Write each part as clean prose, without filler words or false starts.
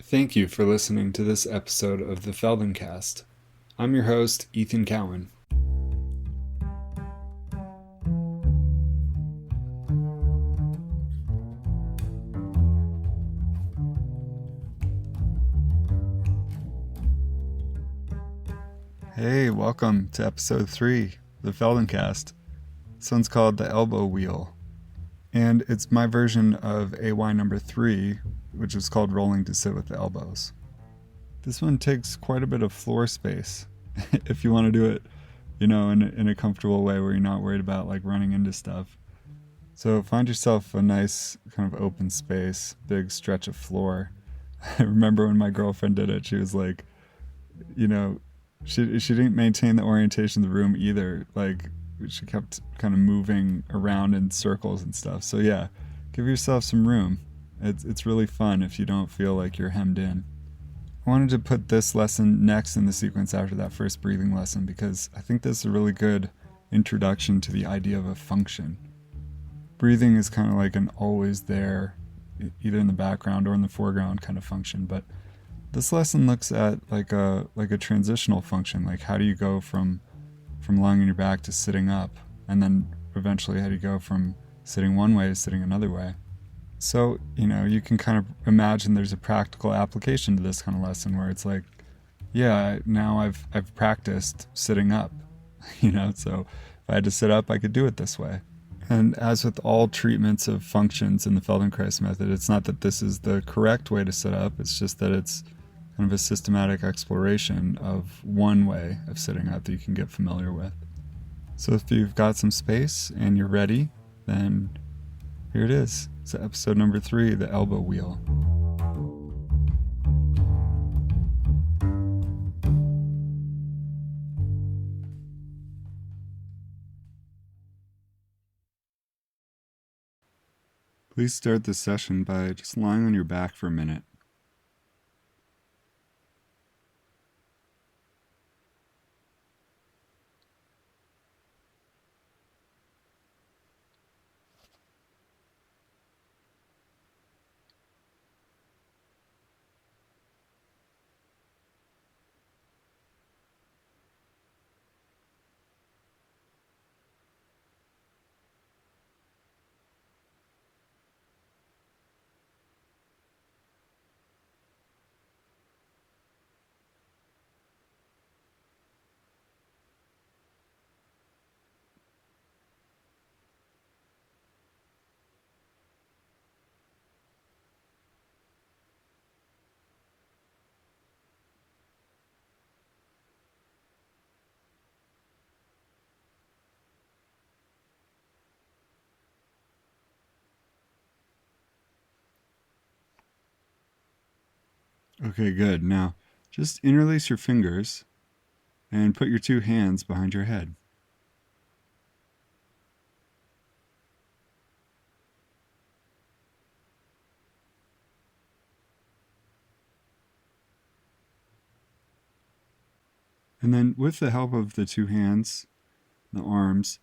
Thank you for listening to this episode of the Feldencast. I'm your host, Ethan Cowan. Hey, welcome to episode 3, the Feldencast. This one's called the Elbow Wheel, and it's my version of AY number 3, which is called Rolling to Sit with the Elbows. This one takes quite a bit of floor space if you want to do it, in a comfortable way where you're not worried about running into stuff. So find yourself a nice kind of open space, big stretch of floor. I remember when my girlfriend did it, she was like, she didn't maintain the orientation of the room either. She kept kind of moving around in circles and stuff. So yeah, give yourself some room. It's really fun if you don't feel like you're hemmed in. I wanted to put this lesson next in the sequence after that first breathing lesson because I think this is a really good introduction to the idea of a function. Breathing is kind of like an always there, either in the background or in the foreground kind of function, but this lesson looks at like a transitional function, like how do you go from lying on your back to sitting up, and then eventually how do you go from sitting one way to sitting another way. So, you can kind of imagine there's a practical application to this kind of lesson where it's like, yeah, now I've practiced sitting up, so if I had to sit up, I could do it this way. And as with all treatments of functions in the Feldenkrais method, it's not that this is the correct way to sit up, it's just that it's kind of a systematic exploration of one way of sitting up that you can get familiar with. So if you've got some space and you're ready, then here it is. It's episode number 3, the elbow wheel. Please start this session by just lying on your back for a minute. Okay, good. Now, just interlace your fingers and put your 2 hands behind your head. And then with the help of the 2 hands, the arms,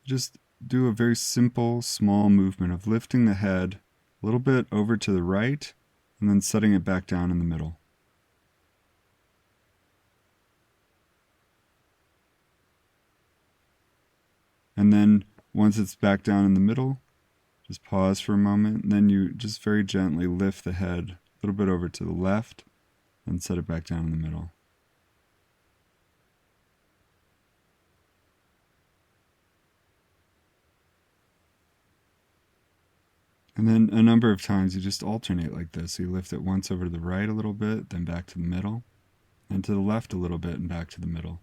just do a very simple, small movement of lifting the head a little bit over to the right and then setting it back down in the middle. And then once it's back down in the middle, just pause for a moment, and then you just very gently lift the head a little bit over to the left and set it back down in the middle. And then a number of times you just alternate like this. So you lift it once over to the right a little bit, then back to the middle, and to the left a little bit and back to the middle.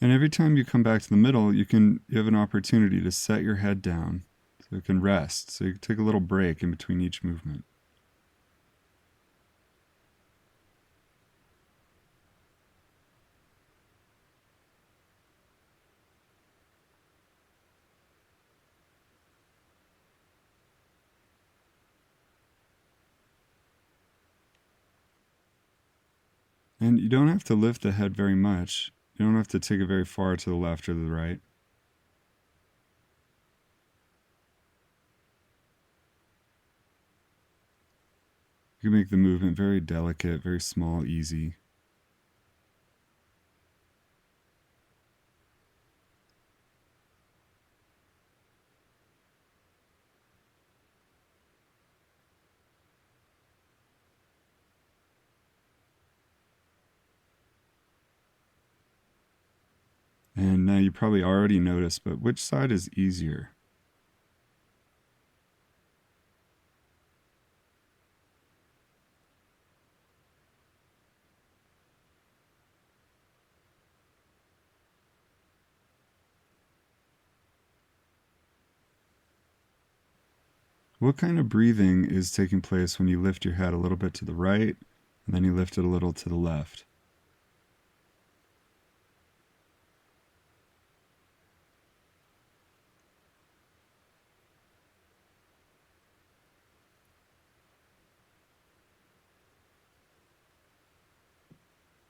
And every time you come back to the middle, you have an opportunity to set your head down so it can rest. So you can take a little break in between each movement. And you don't have to lift the head very much. You don't have to take it very far to the left or the right. You can make the movement very delicate, very small, easy. And now you probably already noticed, but which side is easier? What kind of breathing is taking place when you lift your head a little bit to the right, and then you lift it a little to the left?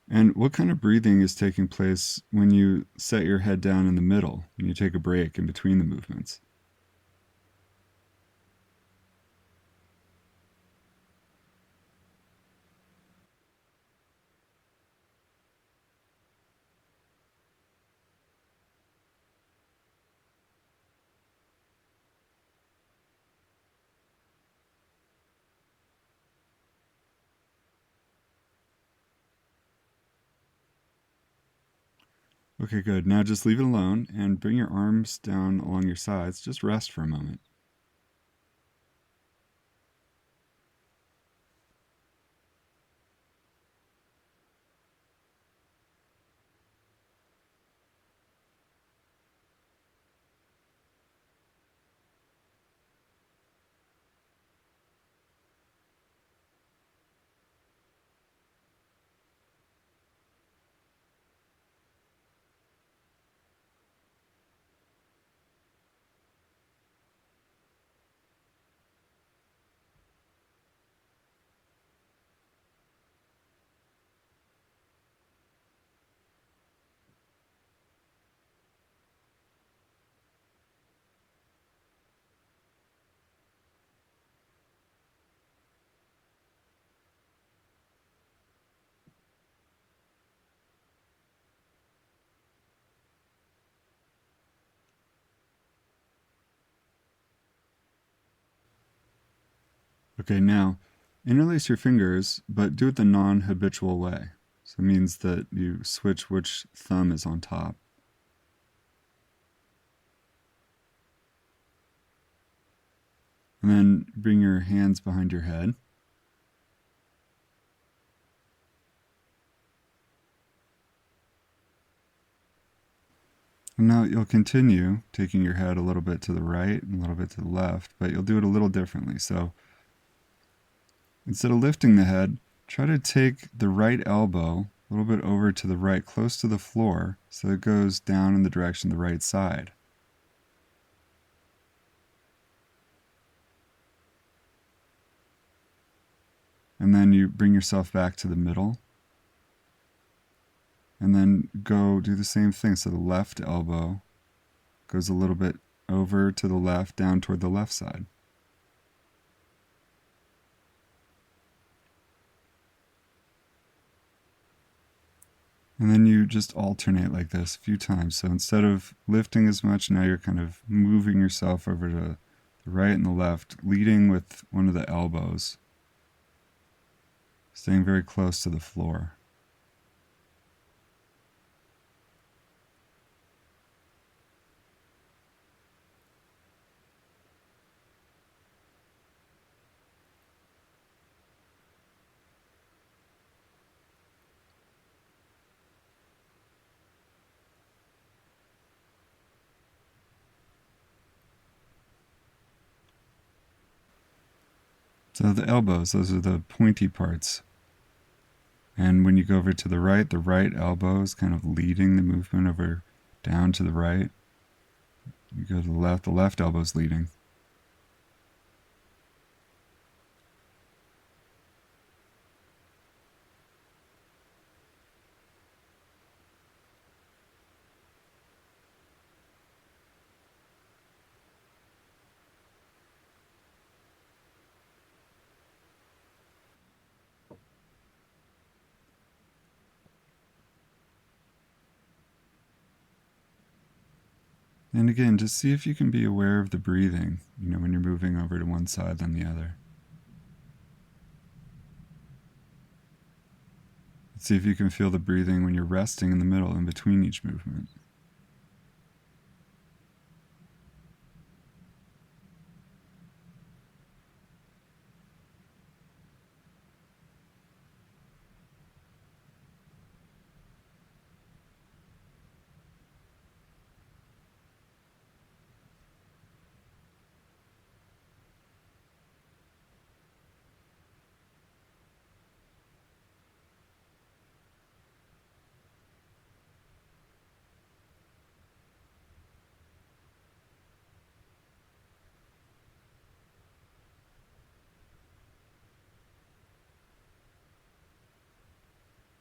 And what kind of breathing is taking place when you set your head down in the middle, when you take a break in between the movements? Okay, good. Now just leave it alone and bring your arms down along your sides. Just rest for a moment. Okay, now interlace your fingers, but do it the non-habitual way. So it means that you switch which thumb is on top. And then bring your hands behind your head. And now you'll continue taking your head a little bit to the right and a little bit to the left, but you'll do it a little differently. So instead of lifting the head, try to take the right elbow a little bit over to the right, close to the floor, so it goes down in the direction of the right side. And then you bring yourself back to the middle. And then go do the same thing. So the left elbow goes a little bit over to the left, down toward the left side. And then you just alternate like this a few times. So instead of lifting as much, now you're kind of moving yourself over to the right and the left, leading with one of the elbows, staying very close to the floor. So the elbows, those are the pointy parts. And when you go over to the right elbow is kind of leading the movement over down to the right. You go to the left elbow is leading. And again, just see if you can be aware of the breathing, when you're moving over to one side then the other. See if you can feel the breathing when you're resting in the middle in between each movement.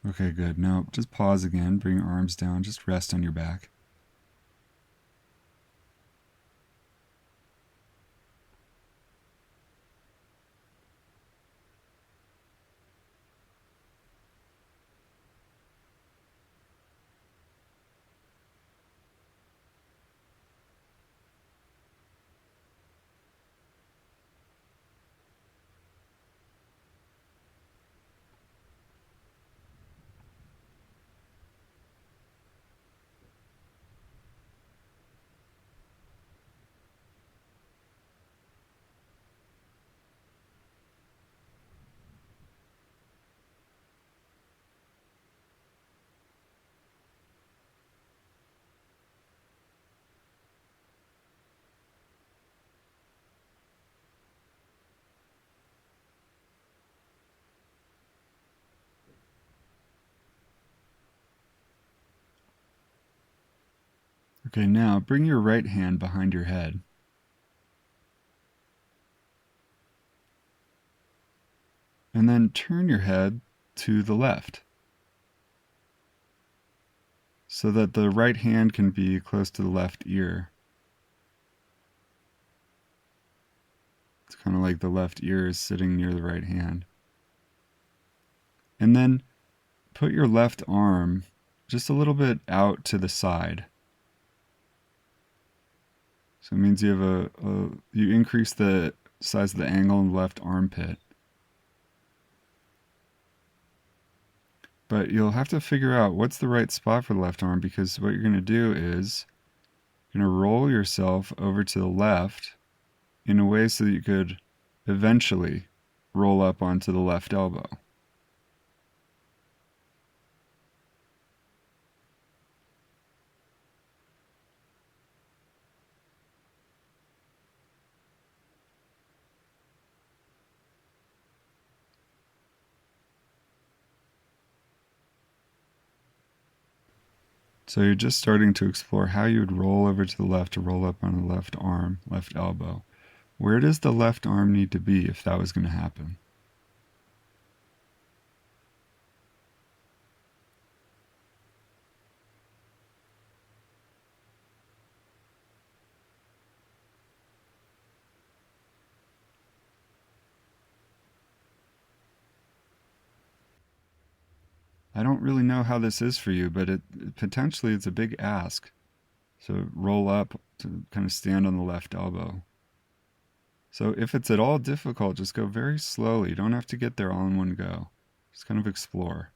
Okay, good. Now just pause again, bring your arms down, just rest on your back. Okay, now bring your right hand behind your head. And then turn your head to the left so that the right hand can be close to the left ear. It's kind of like the left ear is sitting near the right hand. And then put your left arm just a little bit out to the side. So it means you have you increase the size of the angle in the left armpit. But you'll have to figure out what's the right spot for the left arm, because what you're going to do is you're going to roll yourself over to the left in a way so that you could eventually roll up onto the left elbow. So you're just starting to explore how you would roll over to the left to roll up on the left arm, left elbow. Where does the left arm need to be if that was going to happen? I don't really know how this is for you, but potentially it's a big ask. So roll up to kind of stand on the left elbow. So if it's at all difficult, just go very slowly. You don't have to get there all in one go. Just kind of explore.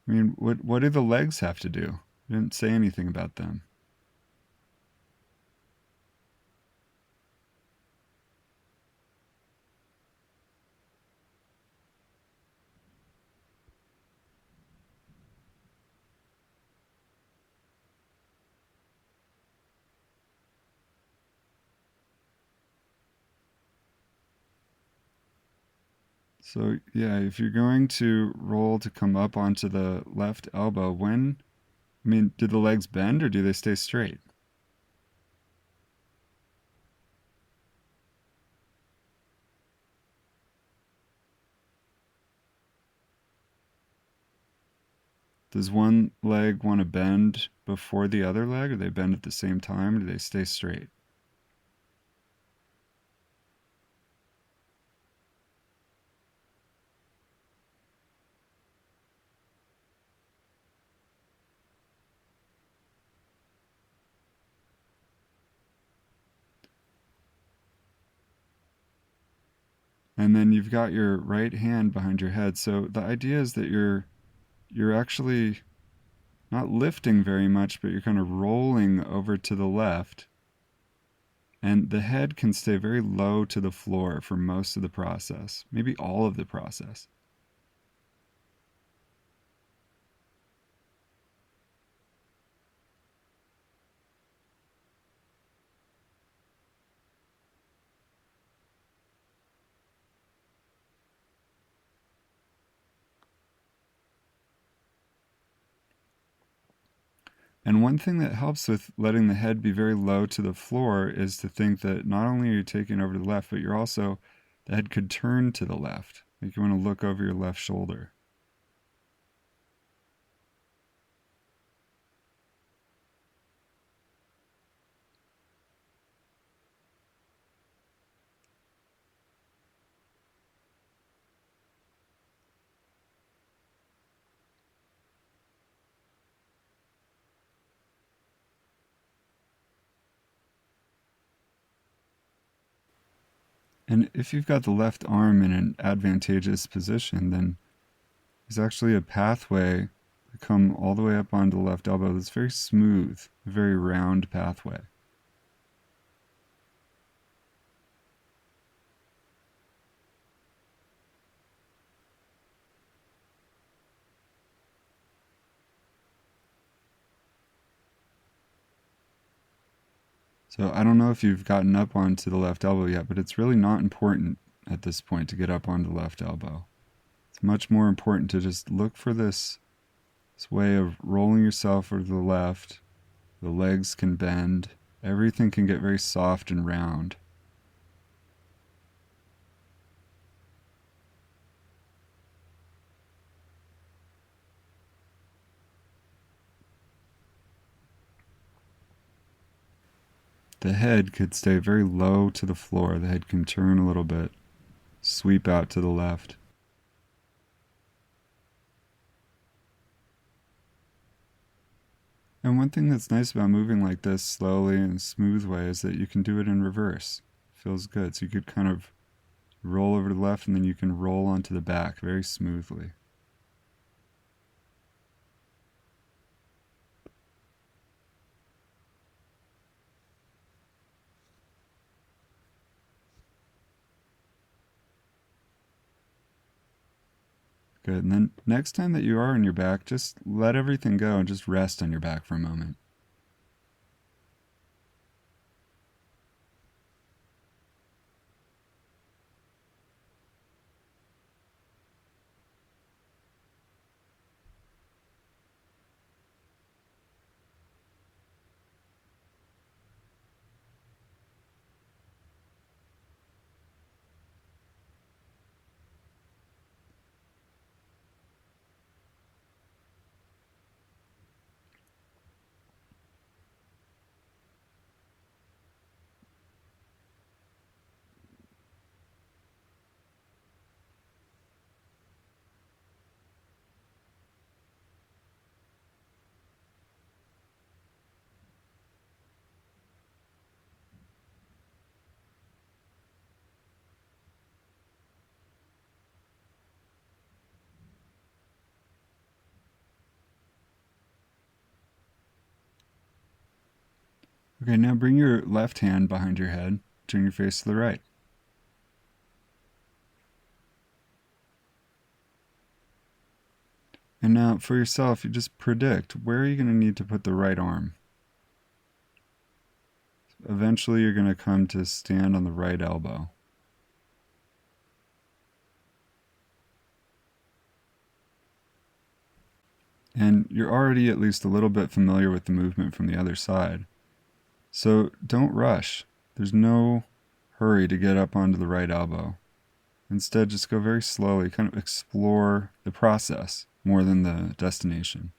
I mean, what do the legs have to do? I didn't say anything about them. So yeah, if you're going to roll to come up onto the left elbow, do the legs bend or do they stay straight? Does one leg want to bend before the other leg, or they bend at the same time, or do they stay straight? And then you've got your right hand behind your head. So the idea is that you're actually not lifting very much, but you're kind of rolling over to the left. And the head can stay very low to the floor for most of the process, maybe all of the process. And one thing that helps with letting the head be very low to the floor is to think that not only are you taking over to the left, but you're also, the head could turn to the left. Like you want to look over your left shoulder. And if you've got the left arm in an advantageous position, then there's actually a pathway to come all the way up onto the left elbow that's very smooth, a very round pathway. So I don't know if you've gotten up onto the left elbow yet, but it's really not important at this point to get up onto the left elbow. It's much more important to just look for this way of rolling yourself over to the left. The legs can bend. Everything can get very soft and round. The head could stay very low to the floor. The head can turn a little bit, sweep out to the left. And one thing that's nice about moving like this slowly and smooth way is that you can do it in reverse. It feels good. So you could kind of roll over to the left and then you can roll onto the back very smoothly. Good. And then next time that you are on your back, just let everything go and just rest on your back for a moment. Okay, now bring your left hand behind your head. Turn your face to the right. And now for yourself, you just predict where are you going to need to put the right arm. Eventually you're going to come to stand on the right elbow. And you're already at least a little bit familiar with the movement from the other side. So don't rush. There's no hurry to get up onto the right elbow. Instead, just go very slowly, kind of explore the process more than the destination.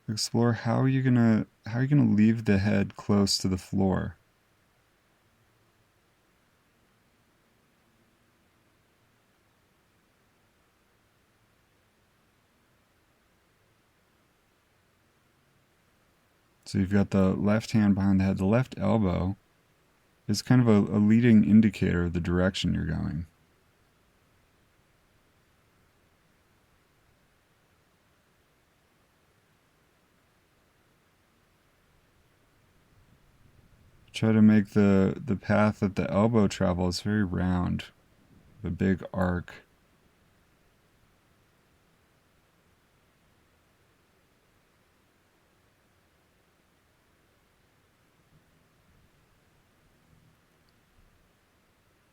Explore how are you gonna leave the head close to the floor. So you've got the left hand behind the head. The left elbow is kind of a leading indicator of the direction you're going. Try to make the path that the elbow travels very round, a big arc.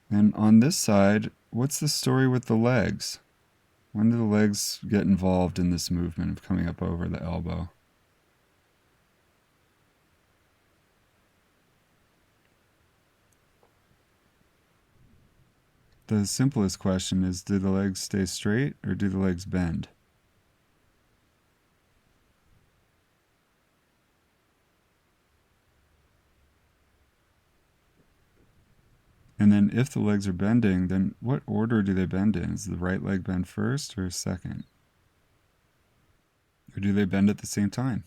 And on this side, what's the story with the legs? When do the legs get involved in this movement of coming up over the elbow? The simplest question is, do the legs stay straight or do the legs bend? And then if the legs are bending, then what order do they bend in? Is the right leg bend first or second? Or do they bend at the same time?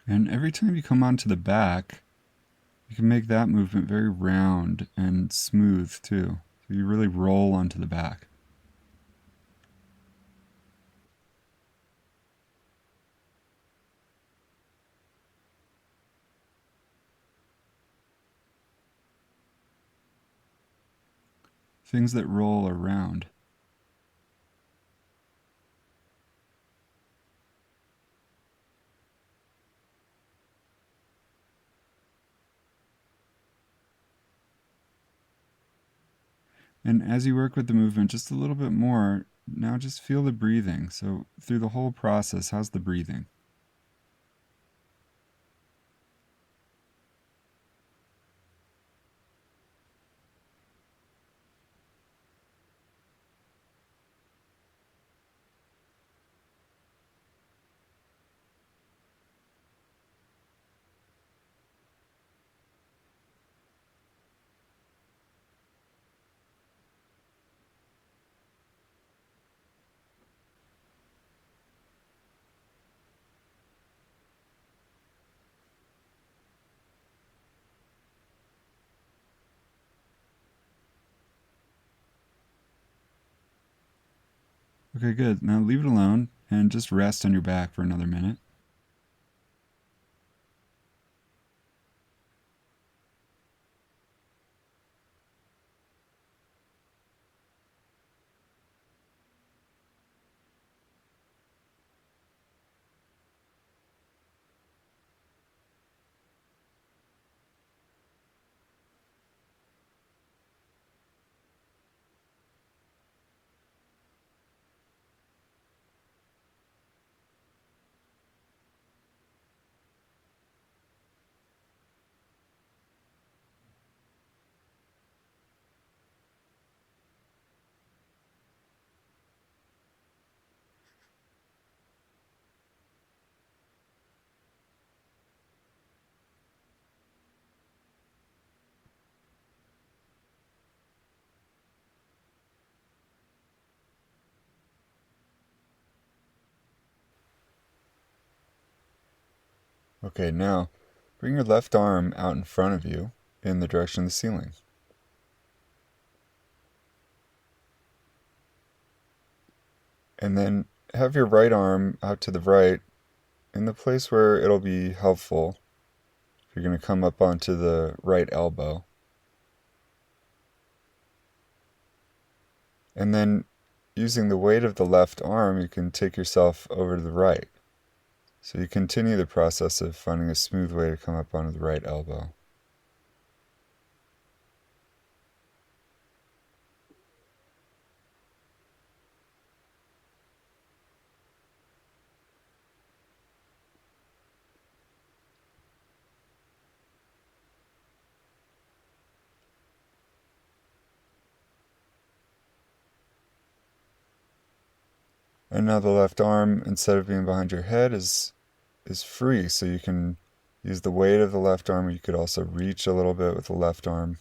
And every time you come onto the back, you can make that movement very round and smooth too. So you really roll onto the back. Things that roll are round. And as you work with the movement just a little bit more, now just feel the breathing. So through the whole process, how's the breathing? Okay, good. Now leave it alone and just rest on your back for another minute. Okay, now bring your left arm out in front of you in the direction of the ceiling. And then have your right arm out to the right in the place where it'll be helpful. You're going to come up onto the right elbow. And then using the weight of the left arm, you can take yourself over to the right. So you continue the process of finding a smooth way to come up onto the right elbow. And now the left arm, instead of being behind your head, is free, so you can use the weight of the left arm, or you could also reach a little bit with the left arm.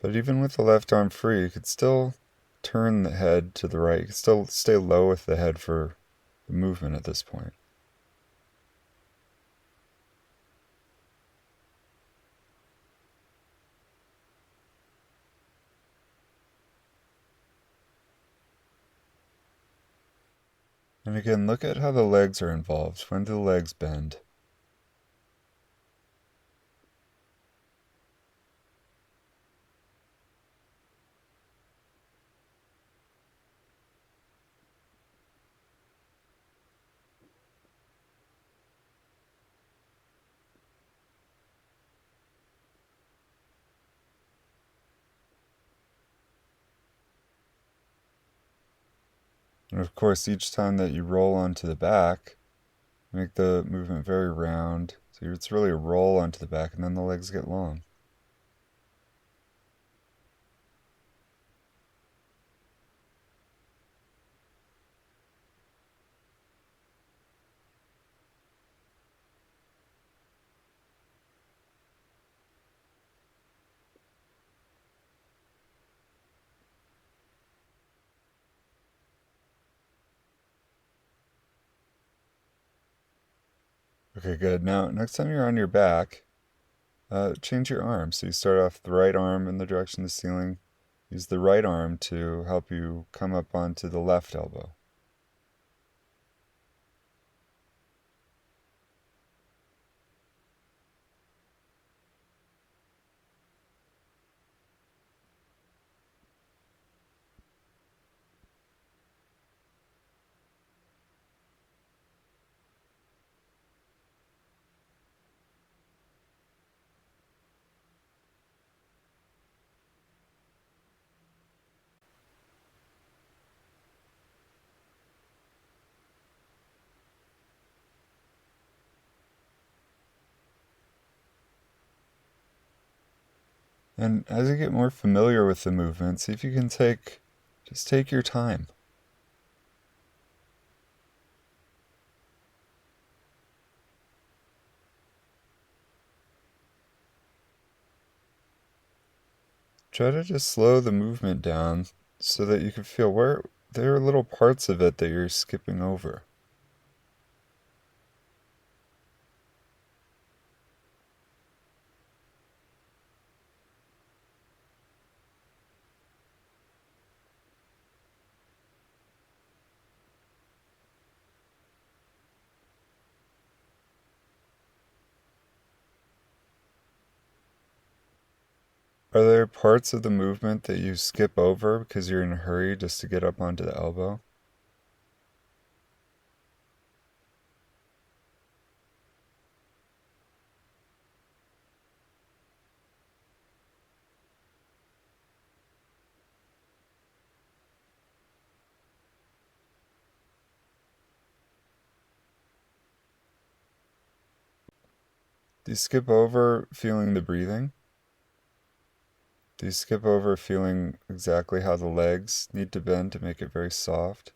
But even with the left arm free, you could still turn the head to the right. You could still stay low with the head for the movement at this point. And again, look at how the legs are involved. When do the legs bend? And of course, each time that you roll onto the back, make the movement very round. So it's really a roll onto the back, and then the legs get long. Okay, good. Now, next time you're on your back, change your arm. So you start off the right arm in the direction of the ceiling. Use the right arm to help you come up onto the left elbow. And as you get more familiar with the movement, see if you can just take your time. Try to just slow the movement down so that you can feel where there are little parts of it that you're skipping over. Are there parts of the movement that you skip over because you're in a hurry just to get up onto the elbow? Do you skip over feeling the breathing? Do you skip over feeling exactly how the legs need to bend to make it very soft?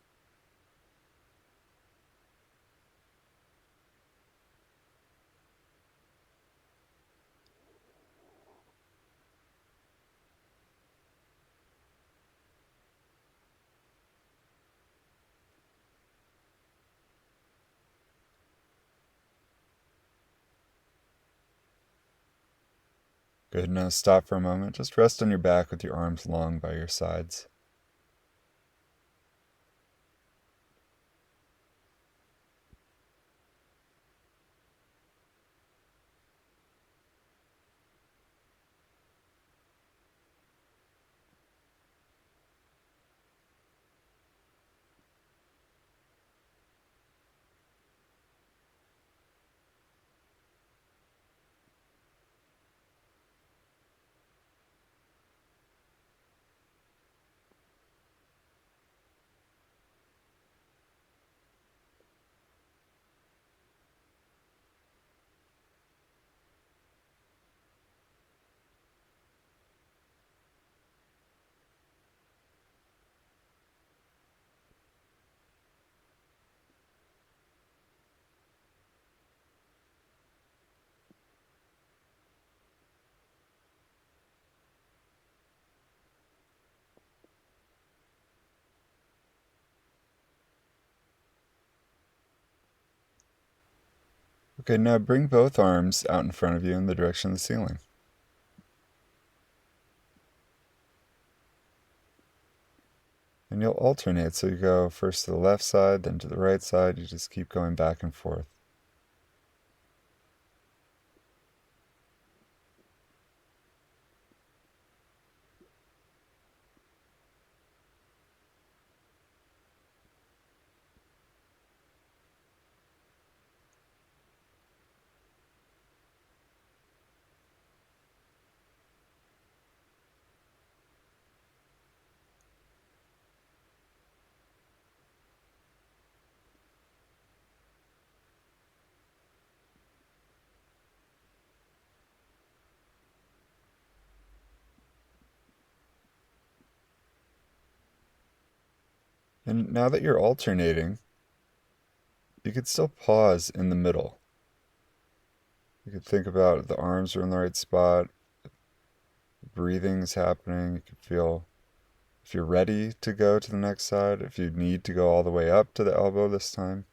Good, now stop for a moment. Just rest on your back with your arms long by your sides. Okay, now bring both arms out in front of you in the direction of the ceiling. And you'll alternate, so you go first to the left side, then to the right side. You just keep going back and forth. And now that you're alternating, you could still pause in the middle. You could think about the arms are in the right spot, breathing's happening. You could feel if you're ready to go to the next side, if you need to go all the way up to the elbow this time.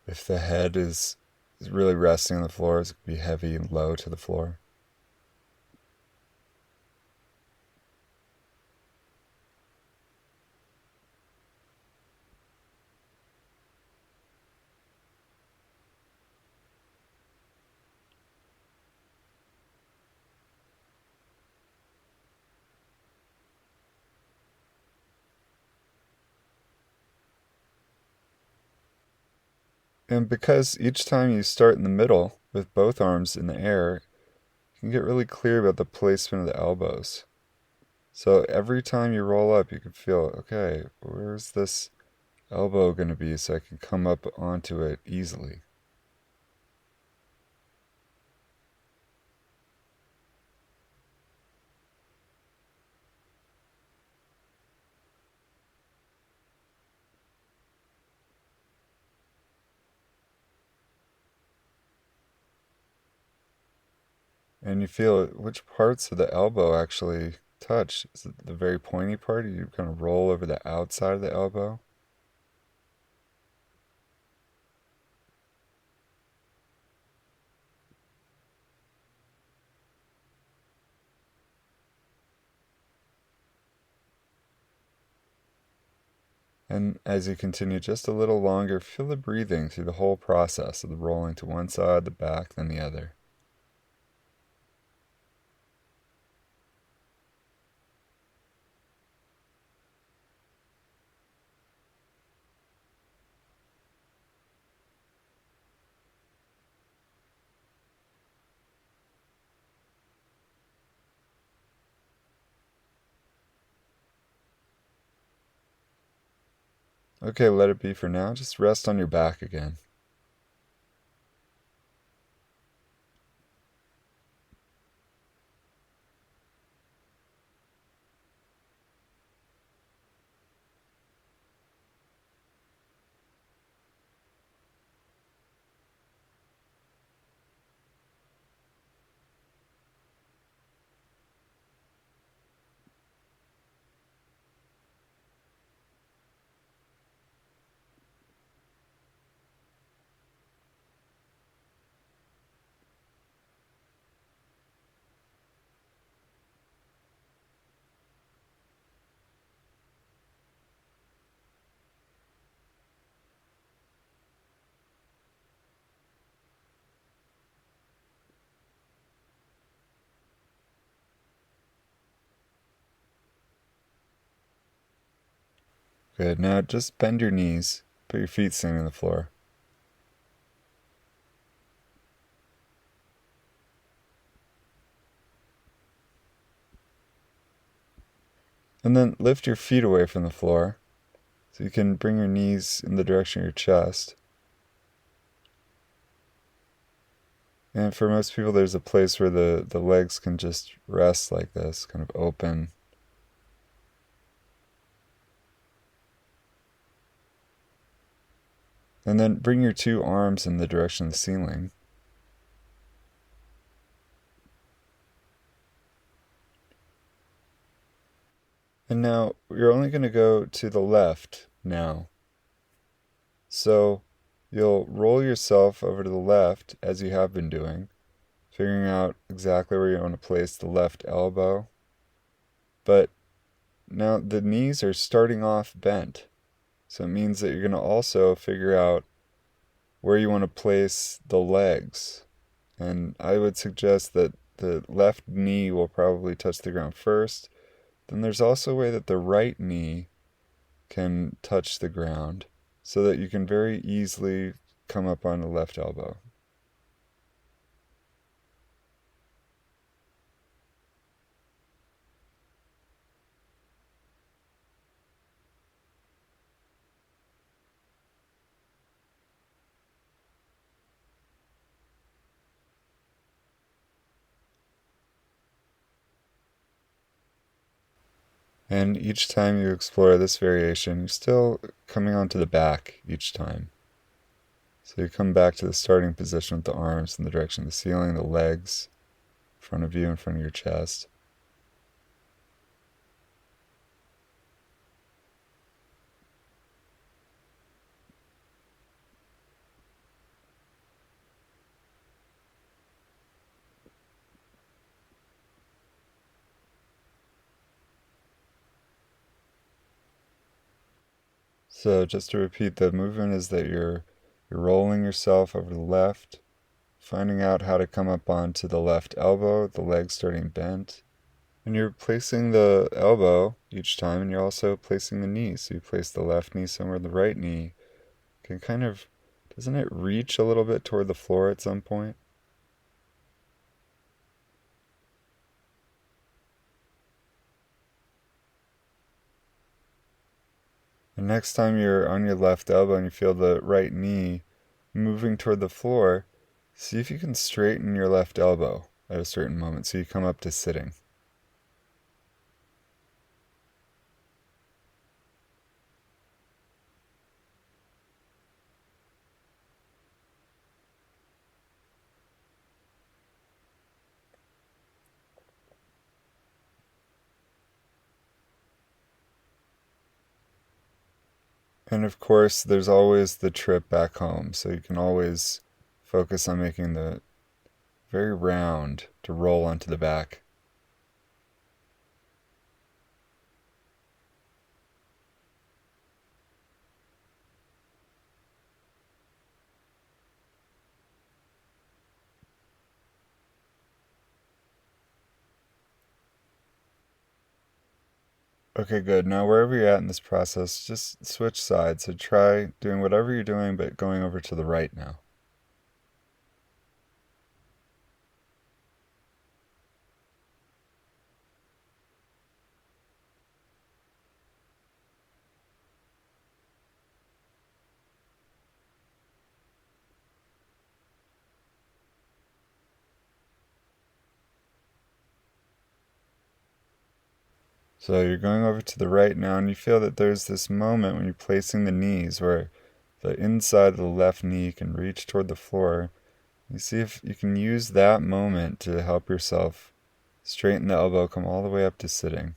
If the head is really resting on the floor, it could be heavy and low to the floor. And because each time you start in the middle with both arms in the air, you can get really clear about the placement of the elbows. So every time you roll up, you can feel, okay, where's this elbow going to be so I can come up onto it easily? And you feel which parts of the elbow actually touch. Is it the very pointy part? Or you kind of roll over the outside of the elbow? And as you continue just a little longer, feel the breathing through the whole process of the rolling to one side, the back, then the other. Okay, let it be for now. Just rest on your back again. Good. Now just bend your knees. Put your feet standing on the floor. And then lift your feet away from the floor so you can bring your knees in the direction of your chest. And for most people, there's a place where the legs can just rest like this, kind of open. And then bring your two arms in the direction of the ceiling. And now you're only going to go to the left now. So you'll roll yourself over to the left as you have been doing, figuring out exactly where you want to place the left elbow. But now the knees are starting off bent. So it means that you're going to also figure out where you want to place the legs. And I would suggest that the left knee will probably touch the ground first. Then there's also a way that the right knee can touch the ground so that you can very easily come up on the left elbow. And each time you explore this variation, you're still coming onto the back each time. So you come back to the starting position with the arms in the direction of the ceiling, the legs in front of you, in front of your chest. So just to repeat, the movement is that you're rolling yourself over to the left, finding out how to come up onto the left elbow, the leg starting bent. And you're placing the elbow each time, and you're also placing the knee. So you place the left knee somewhere, the right knee can kind of, doesn't it reach a little bit toward the floor at some point? And next time you're on your left elbow and you feel the right knee moving toward the floor, see if you can straighten your left elbow at a certain moment so you come up to sitting. And of course, there's always the trip back home, so you can always focus on making the very round to roll onto the back. Okay, good. Now, wherever you're at in this process, just switch sides. So try doing whatever you're doing, but going over to the right now. So you're going over to the right now, and you feel that there's this moment when you're placing the knees where the inside of the left knee can reach toward the floor. You see if you can use that moment to help yourself straighten the elbow, come all the way up to sitting.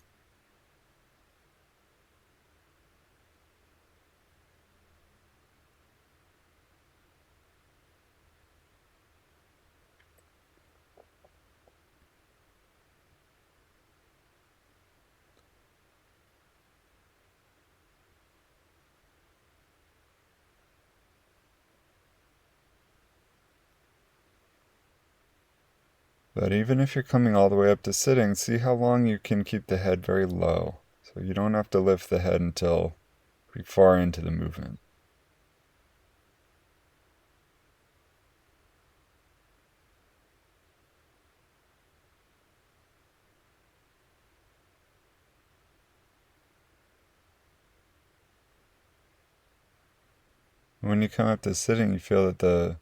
But even if you're coming all the way up to sitting, see how long you can keep the head very low. So you don't have to lift the head until pretty far into the movement. When you come up to sitting, you feel that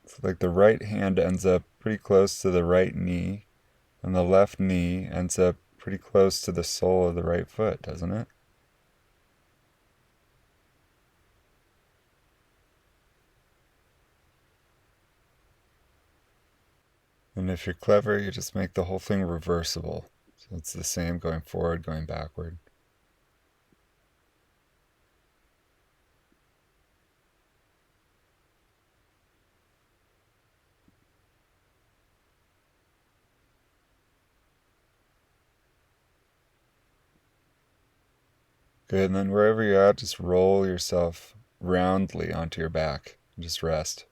it's like the right hand ends up pretty close to the right knee, and the left knee ends up pretty close to the sole of the right foot, doesn't it? And if you're clever, you just make the whole thing reversible. So it's the same going forward, going backward. Good. And then wherever you're at, just roll yourself roundly onto your back. And just rest.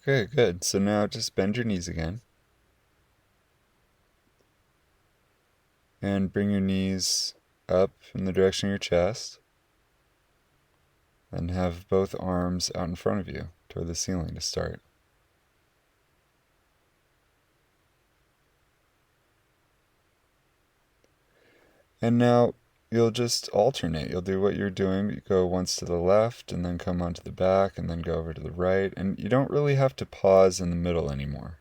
Okay, good. So now just bend your knees again. And bring your knees up in the direction of your chest. And have both arms out in front of you toward the ceiling to start. And now you'll just alternate. You'll do what you're doing. You go once to the left and then come onto the back and then go over to the right. And you don't really have to pause in the middle anymore.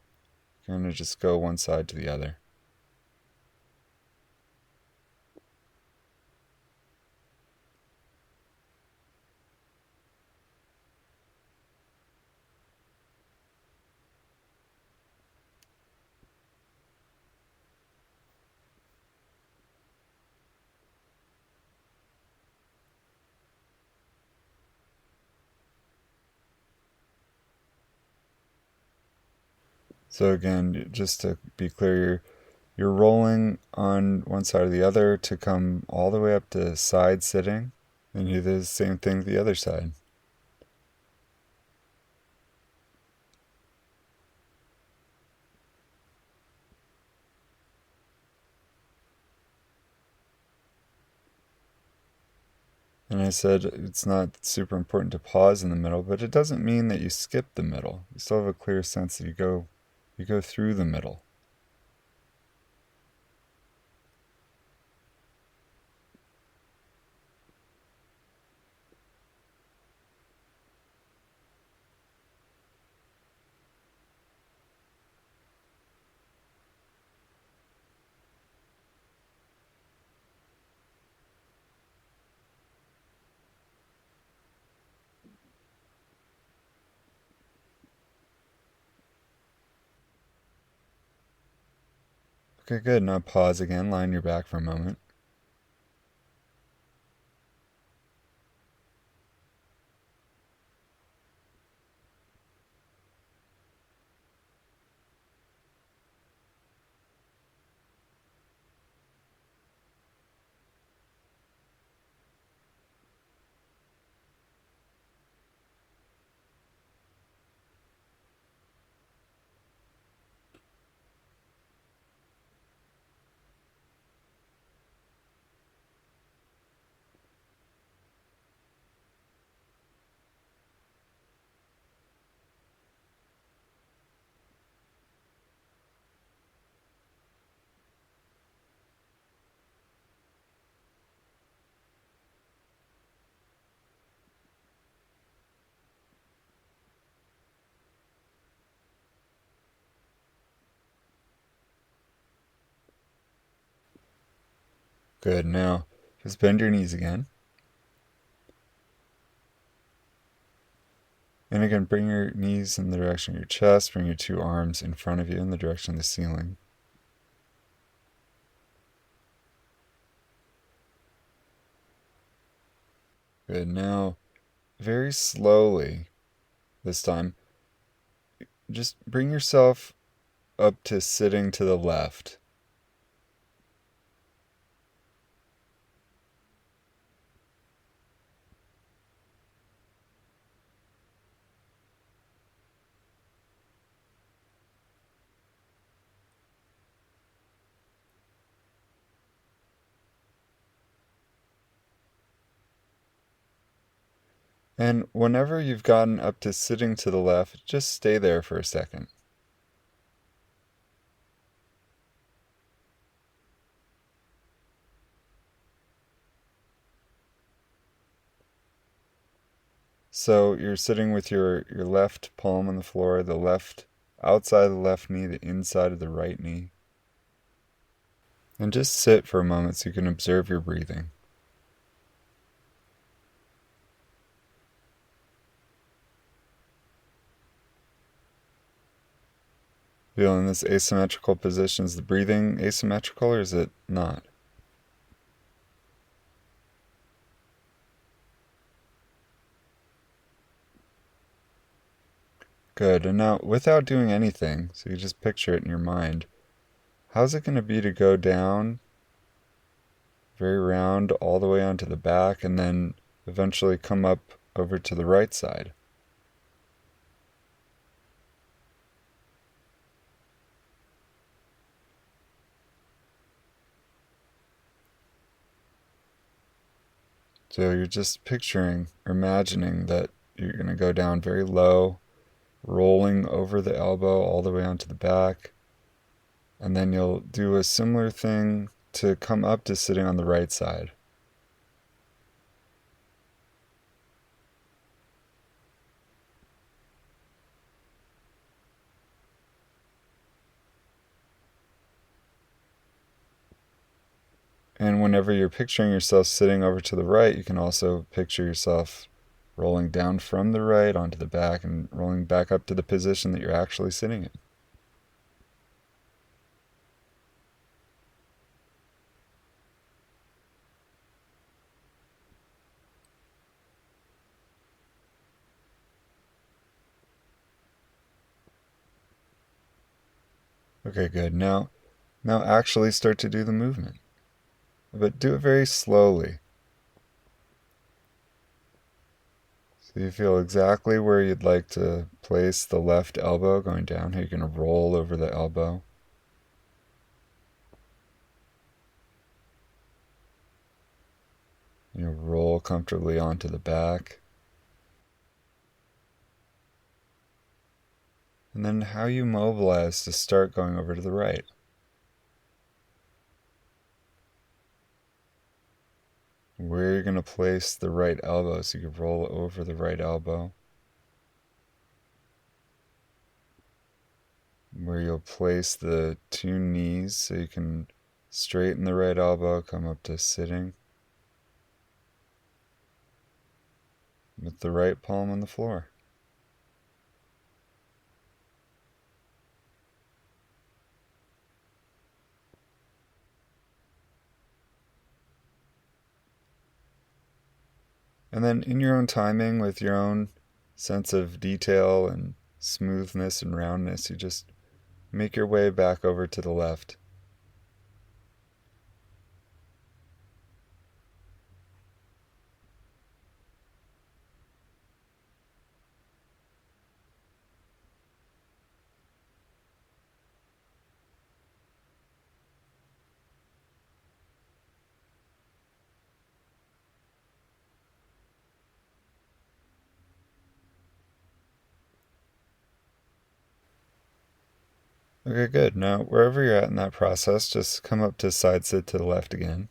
You're going to just go one side to the other. So again, just to be clear, you're rolling on one side or the other to come all the way up to side sitting. And you do the same thing to the other side. And I said it's not super important to pause in the middle, but it doesn't mean that you skip the middle. You still have a clear sense that you go through the middle. Okay, good. Now pause again, lie on your back for a moment. Good. Now just bend your knees again. And again, bring your knees in the direction of your chest. Bring your two arms in front of you in the direction of the ceiling. Good. Now, very slowly this time, just bring yourself up to sitting to the left. And whenever you've gotten up to sitting to the left, just stay there for a second. So you're sitting with your left palm on the floor, the left outside of the left knee, the inside of the right knee. And just sit for a moment so you can observe your breathing. Feeling this asymmetrical position, is the breathing asymmetrical or is it not? Good. And now, without doing anything, so you just picture it in your mind, how's it going to be to go down very round all the way onto the back and then eventually come up over to the right side? So you're just picturing or imagining that you're going to go down very low, rolling over the elbow all the way onto the back, and then you'll do a similar thing to come up to sitting on the right side. And whenever you're picturing yourself sitting over to the right, you can also picture yourself rolling down from the right onto the back and rolling back up to the position that you're actually sitting in. Okay, good. Now actually start to do the movement. But do it very slowly. So you feel exactly where you'd like to place the left elbow going down, how you're going to roll over the elbow. You roll comfortably onto the back. And then how you mobilize to start going over to the right. Where you're going to place the right elbow so you can roll over the right elbow. Where you'll place the two knees so you can straighten the right elbow, come up to sitting with the right palm on the floor. And then in your own timing, with your own sense of detail and smoothness and roundness, you just make your way back over to the left. Okay, good. Now, wherever you're at in that process, just come up to side sit to the left again.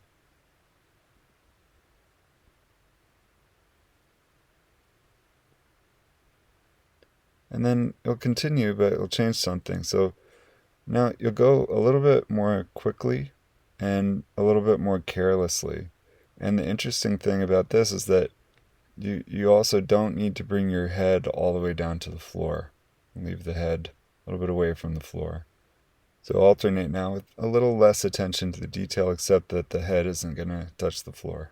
And then it'll continue, but it'll change something. So now you'll go a little bit more quickly and a little bit more carelessly. And the interesting thing about this is that you also don't need to bring your head all the way down to the floor. Leave the head a little bit away from the floor. So alternate now with a little less attention to the detail, except that the head isn't going to touch the floor.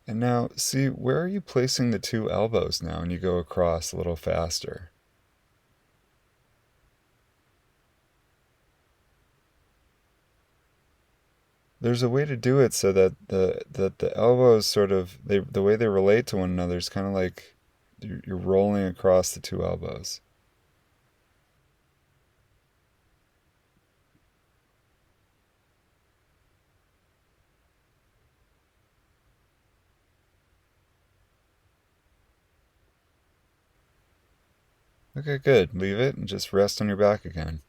And now, see, where are you placing the two elbows now? And you go across a little faster. there's a way to do it so that the elbows sort of the way they relate to one another is kind of like you're rolling across the two elbows. Okay, good. Leave it and just rest on your back again.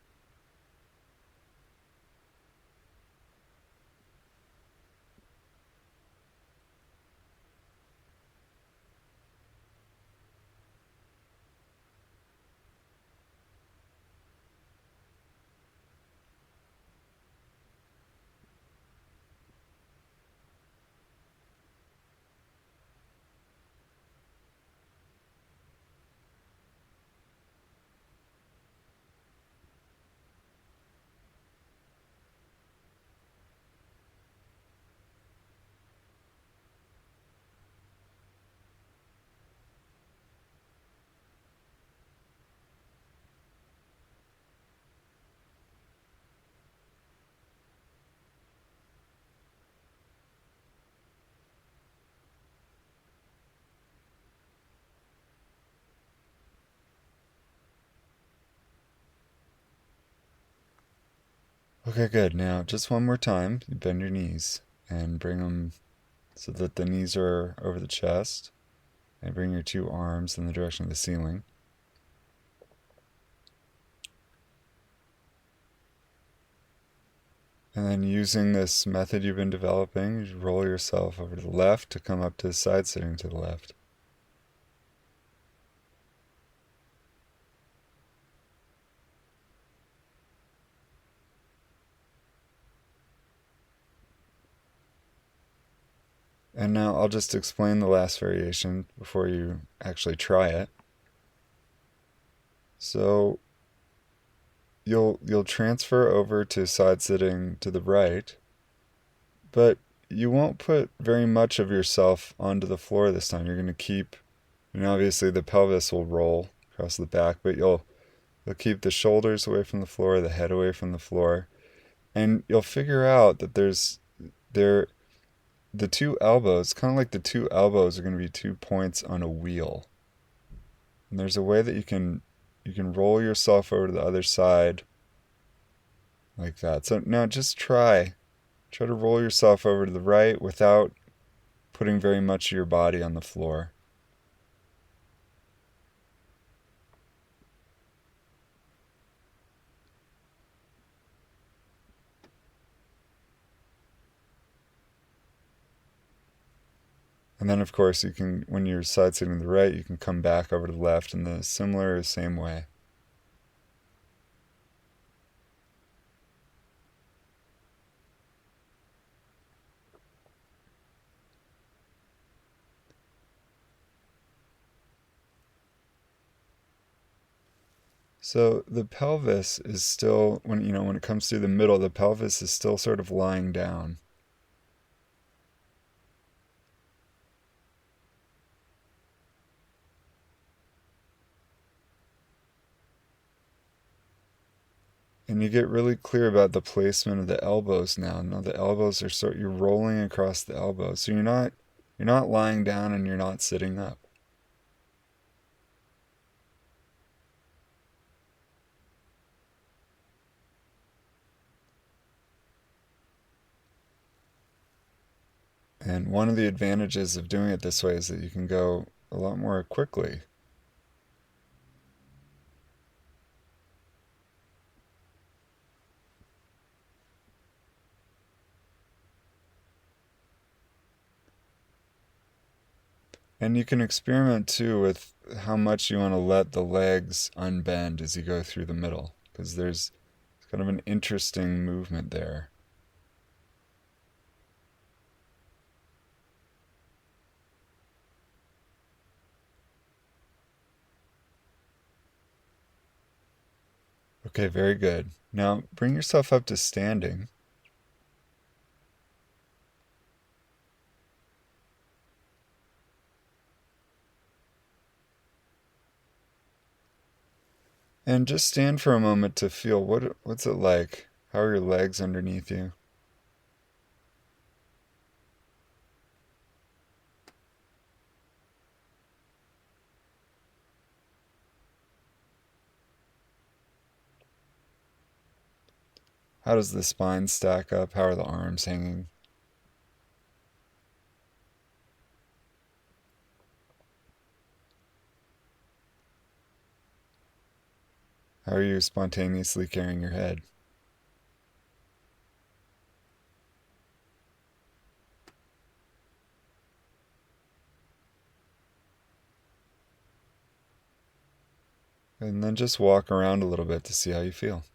Okay, good. Now, just one more time, you bend your knees and bring them so that the knees are over the chest, and bring your two arms in the direction of the ceiling. And then using this method you've been developing, you roll yourself over to the left to come up to side sitting to the left. And now I'll just explain the last variation before you actually try it. So you'll transfer over to side sitting to the right, but you won't put very much of yourself onto the floor this time. You're going to keep, obviously the pelvis will roll across the back, but you'll keep the shoulders away from the floor, the head away from the floor, and you'll figure out that there the two elbows, kind of like the two elbows are going to be 2 points on a wheel. And there's a way that you can roll yourself over to the other side like that. So now just try to roll yourself over to the right without putting very much of your body on the floor. And then, of course, you can, when you're side sitting to the right, you can come back over to the left in the similar, same way. So the pelvis is still, when it comes through the middle, the pelvis is still sort of lying down. And you get really clear about the placement of the elbows now. Now the elbows are you're rolling across the elbows. So you're not lying down and you're not sitting up. And one of the advantages of doing it this way is that you can go a lot more quickly. And you can experiment too with how much you want to let the legs unbend as you go through the middle, because there's kind of an interesting movement there. Okay, very good. Now bring yourself up to standing. And just stand for a moment to feel what's it like? How are your legs underneath you? How does the spine stack up? How are the arms hanging? How are you spontaneously carrying your head? And then just walk around a little bit to see how you feel.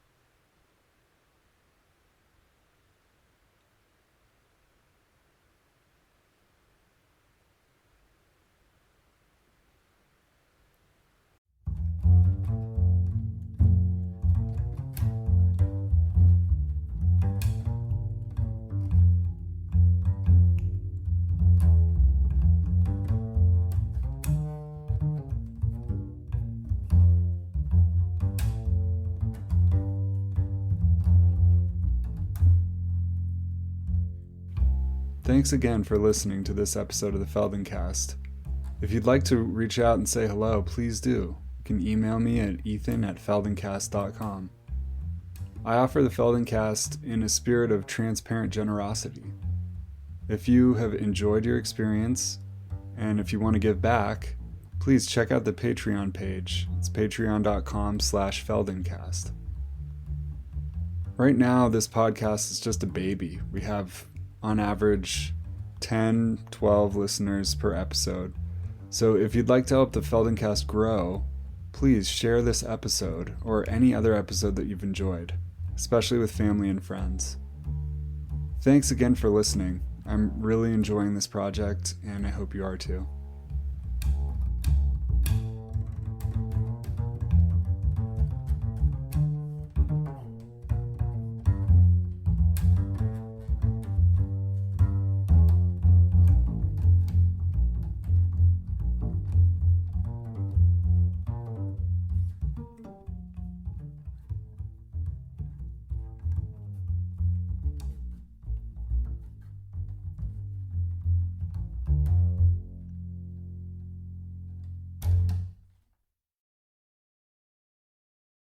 Thanks again for listening to this episode of the Feldencast. If you'd like to reach out and say hello, please do. You can email me at ethan@feldencast.com. I offer the Feldencast in a spirit of transparent generosity. If you have enjoyed your experience, and if you want to give back, please check out the Patreon page. It's patreon.com/Feldencast. Right now, this podcast is just a baby. We have, on average, 10, 12 listeners per episode. So if you'd like to help the Feldencast grow, please share this episode or any other episode that you've enjoyed, especially with family and friends. Thanks again for listening. I'm really enjoying this project, and I hope you are too.